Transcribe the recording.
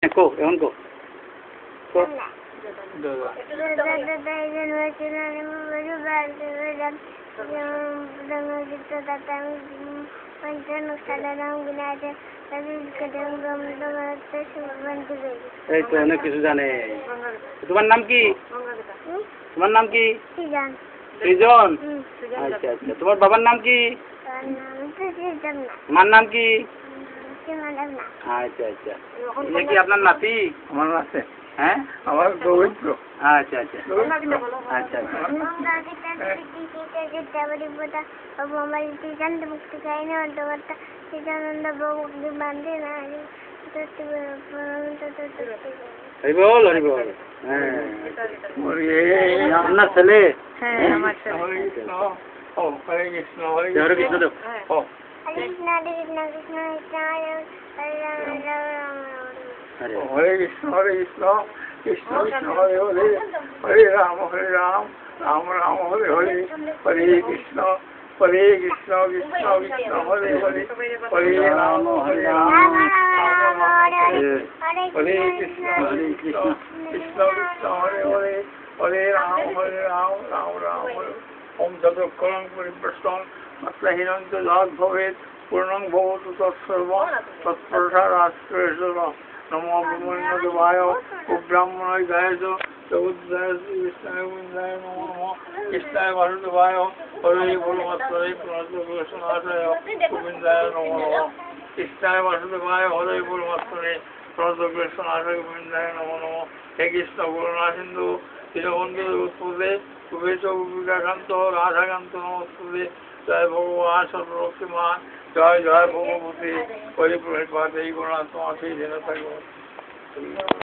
কো এখন কো কো এই তো অনেক কিছু জানে। তোমার নাম কি? তোমার নাম কি? সৃজন। আচ্ছা আচ্ছা, তোমার বাবার নাম কি? মার নাম কি? আচ্ছা আচ্ছা, এটা কি আপনার নাতি? আমার আছে। হ্যাঁ, আমার দৌড়িত্র। আচ্ছা আচ্ছা আচ্ছা আচ্ছা। হরিবল হরিবল। হ্যাঁ, আপনার ছেলে? হ্যাঁ, আমার ছেলে। হরে কৃষ্ণ, হরে কৃষ্ণ, হরে কৃষ্ণ দেব। হরে কৃষ্ণ, কৃষ্ণ কৃষ্ণ হরে হরে, হরে রাম, রাম রাম হরে হরে, হরে কৃষ্ণ, কৃষ্ণ কৃষ্ণ হরে হরে, হরে রাম, রাম হরে কৃষ্ণ, কৃষ্ণ কৃষ্ণ হরে হরে, হরে রাম, রাম রাম হরে। ওম যদক্ষরং পরিপ্রষ্টং মাত্রাহীনং চ যৎ ভবেৎ পূর্ণং ভবতু তৎসর্বং তৎপ্রসাদাৎ নমো ব্রহ্মণ্যদেবায় ব্রাহ্মণায় গায়জ জগদ্ধায় কৃষ্ণায় গোবিন্দায় নমো নমঃ কৃষ্ণায় বাসুদেবায় হরে পরমাত্মনে প্রণতকৃষ্ণায় গোবিন্দায় নমো নমঃ কৃষ্ণায় বাসুদেবায় হরে পরমাত্মনে প্রণতকৃষ্ণায় গোবিন্দায় নমো নমঃ। হে কৃষ্ণ করুণা সিন্ধু দীনবন্ধু জগৎপতে শুভেচ্ছ গোপিকাকান্ত রাধাকান্ত নমস্তুতে। জয় ভগবান সর্বশক্তিমান, জয় জয় ভগবতী হরিপ্রসাদ এই গুণাত্মা সেই জেনে থাকবো।